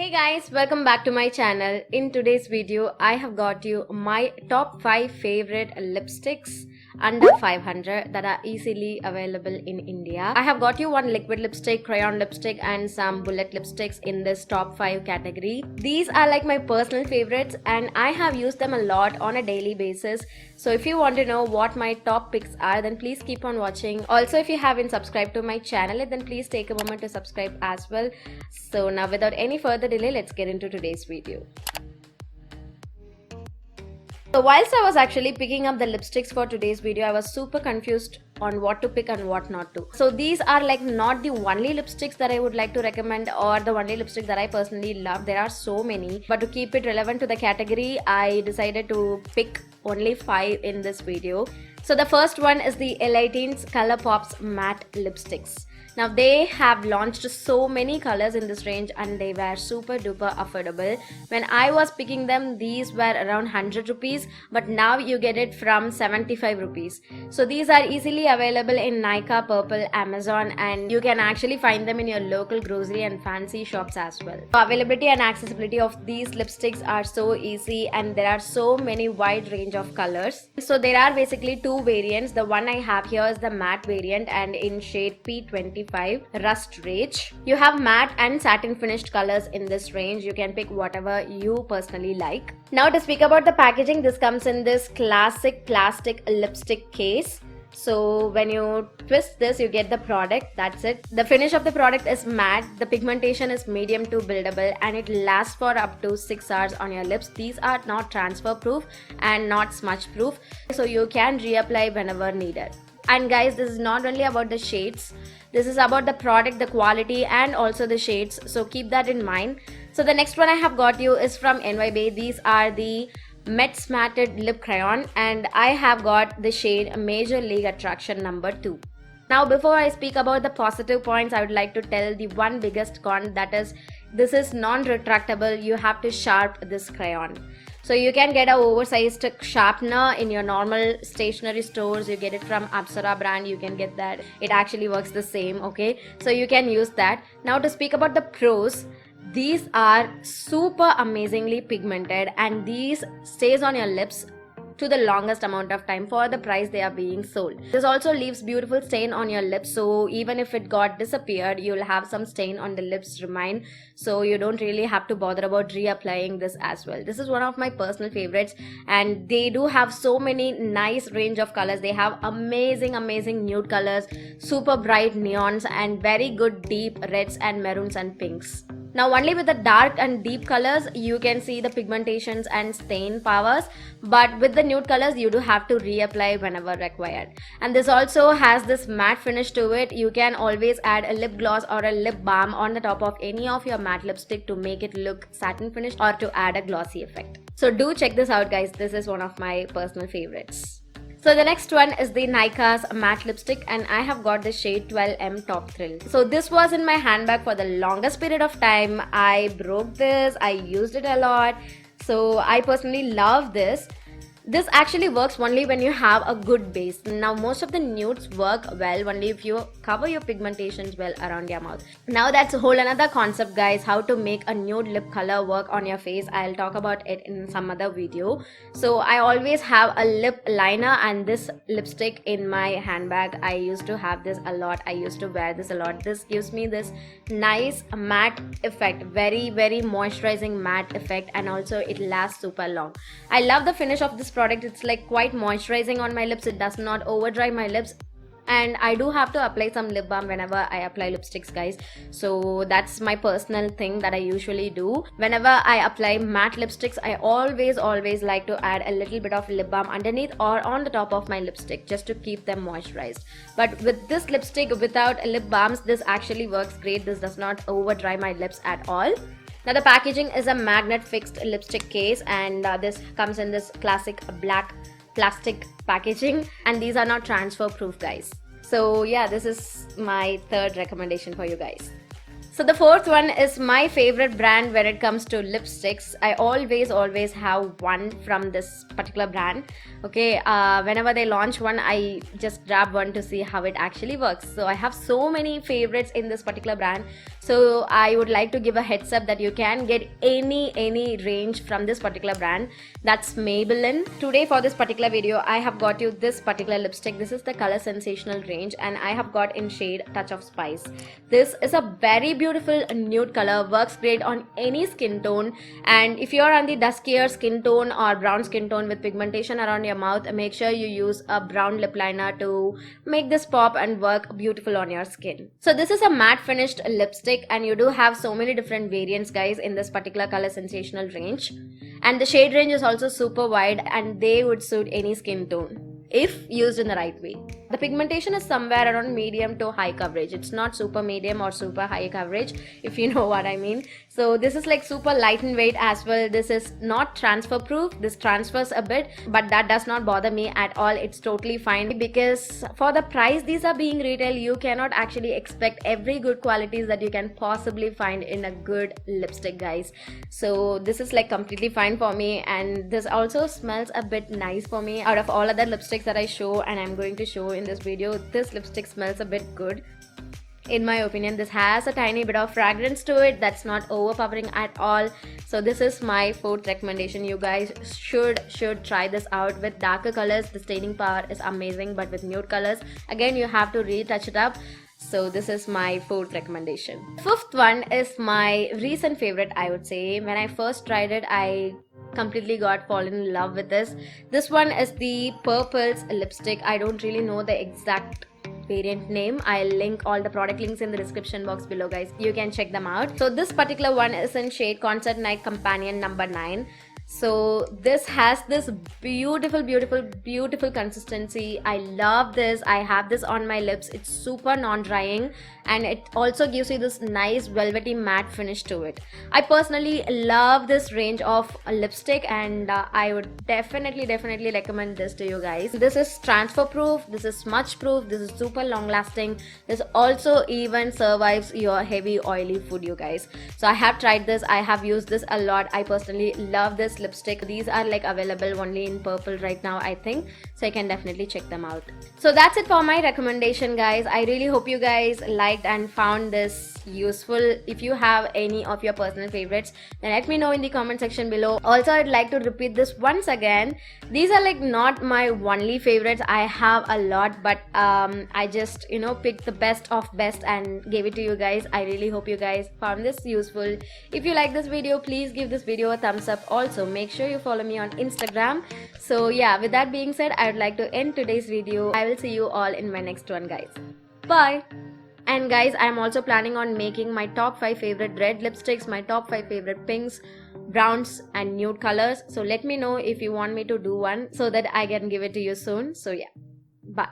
Hey guys, welcome back to my channel. In today's video, I have got you my top 5 favorite lipsticks under 500 that are easily available in India. I have got you one liquid lipstick, crayon lipstick and some bullet lipsticks in this top 5 category. These are like my personal favorites and I have used them a lot on a daily basis. So if you want to know what my top picks are, then please keep on watching. Also, if you haven't subscribed to my channel, then please take a moment to subscribe as well. So now without any further delay, let's get into today's video. So whilst I was actually picking up the lipsticks for today's video, I was super confused on what to pick and what not to. So these are like not the only lipsticks that I would like to recommend or the only lipstick that I personally love. There are so many, but to keep it relevant to the category, I decided to pick only 5 in this video. So the first one is the L18's ColourPop's matte lipsticks. Now they have launched so many colors in this range and they were super duper affordable. When I was picking them, these were around 100 rupees, but now you get it from 75 rupees. So these are easily available in Nykaa, Purple, Amazon, and you can actually find them in your local grocery and fancy shops as well. Availability and accessibility of these lipsticks are so easy and there are so many wide range of colors. So there are basically 2 variants. The one I have here is the matte variant and in shade P25 Rust Rage. You have matte and satin finished colors in this range. You can pick whatever you personally like. Now to speak about the packaging, this comes in this classic plastic lipstick case. So when you twist this, you get the product. That's it. The finish of the product is matte. The pigmentation is medium to buildable and it lasts for up to 6 hours on your lips. These are not transfer proof and not smudge proof, so you can reapply whenever needed. And guys, this is not only about the shades, this is about the product, the quality and also the shades, so keep that in mind. So the next one I have got you is from NYBay. These are the Mets Matted Lip Crayon and I have got the shade Major League Attraction number 2. Now before I speak about the positive points, I would like to tell the one biggest con, that is this is non-retractable. You have to sharpen this crayon. So you can get an oversized sharpener in your normal stationery stores. You get it from Apsara brand, you can get that. It actually works the same, okay? So you can use that. Now to speak about the pros, these are super amazingly pigmented and these stays on your lips to the longest amount of time for the price they are being sold. This also leaves beautiful stain on your lips, so even if it got disappeared, you'll have some stain on the lips remain, so you don't really have to bother about reapplying this as well. This is one of my personal favorites and they do have so many nice range of colors. They have amazing nude colors, super bright neons and very good deep reds and maroons and pinks. Now only with the dark and deep colors you can see the pigmentations and stain powers, but with the nude colors you do have to reapply whenever required. And this also has this matte finish to it. You can always add a lip gloss or a lip balm on the top of any of your matte lipstick to make it look satin finished or to add a glossy effect. So do check this out guys, this is one of my personal favorites. So the next one is the Nykaa's matte lipstick and I have got the shade 12M Top Thrill. So this was in my handbag for the longest period of time. I broke this, I used it a lot. So I personally love this. This actually works only when you have a good base. Now most of the nudes work well only if you cover your pigmentations well around your mouth. Now that's a whole another concept guys, how to make a nude lip color work on your face. I'll talk about it in some other video. So I always have a lip liner and this lipstick in my handbag. I used to have this a lot. I used to wear this a lot. This gives me this nice matte effect, very moisturizing matte effect, and also it lasts super long. I love the finish of this product. It's like quite moisturizing on my lips. It does not over dry my lips and I do have to apply some lip balm whenever I apply lipsticks guys. So that's my personal thing that I usually do. Whenever I apply matte lipsticks, I always like to add a little bit of lip balm underneath or on the top of my lipstick just to keep them moisturized. But with this lipstick without lip balms, this actually works great. This does not over dry my lips at all. Now the packaging is a magnet fixed lipstick case and this comes in this classic black plastic packaging and these are not transfer proof guys. So yeah, this is my third recommendation for you guys. So the fourth one is my favorite brand when it comes to lipsticks. I always have one from this particular brand. Okay, whenever they launch one, I just grab one to see how it actually works. So I have so many favorites in this particular brand. So I would like to give a heads up that you can get any range from this particular brand, that's Maybelline. Today for this particular video I have got you this particular lipstick. This is the Color Sensational range and I have got in shade Touch of Spice. This is a very beautiful nude color, works great on any skin tone, and if you are on the duskier skin tone or brown skin tone with pigmentation around your mouth, make sure you use a brown lip liner to make this pop and work beautiful on your skin. So this is a matte finished lipstick and you do have so many different variants guys in this particular Color Sensational range, and the shade range is also super wide and they would suit any skin tone if used in the right way. The pigmentation is somewhere around medium to high coverage. It's not super medium or super high coverage, if you know what I mean. So this is like super light in weight as well. This is not transfer proof. This transfers a bit, but that does not bother me at all. It's totally fine because for the price these are being retail, you cannot actually expect every good qualities that you can possibly find in a good lipstick guys. So this is like completely fine for me, and this also smells a bit nice for me. Out of all other lipsticks that I show and I'm going to show in this video, this lipstick smells a bit good. In my opinion, this has a tiny bit of fragrance to it that's not overpowering at all. So this is my fourth recommendation. You guys should try this out. With darker colors the staining power is amazing, but with nude colors again you have to really touch it up. So this is my fourth recommendation. Fifth one is my recent favorite, I would say. When I first tried it, I completely got fallen in love with this. This one is the Purples lipstick. I don't really know the exact variant name. I'll link all the product links in the description box below guys, you can check them out. So this particular one is in shade Concert Night Companion number 9. So this has this beautiful consistency. I love this. I have this on my lips. It's super non-drying and it also gives you this nice velvety matte finish to it. I personally love this range of lipstick and I would definitely recommend this to you guys. This is transfer proof, this is smudge proof, this is super long lasting. This also even survives your heavy oily food you guys. So I have tried this, I have used this a lot. I personally love this lipstick. These are like available only in purple right now I think, so you can definitely check them out. So that's it for my recommendation guys. I really hope you guys liked and found this useful. If you have any of your personal favorites, then let me know in the comment section below. Also I'd like to repeat this once again, these are like not my only favorites. I have a lot, but I just picked the best of best and gave it to you guys. I really hope you guys found this useful. If you like this video, please give this video a thumbs up. Also make sure you follow me on Instagram. So yeah, with that being said, I would like to end today's video. I will see you all in my next one guys. Bye. And guys, I am also planning on making my top 5 favorite red lipsticks, my top 5 favorite pinks, browns and nude colors. So let me know if you want me to do one so that I can give it to you soon. So yeah, bye.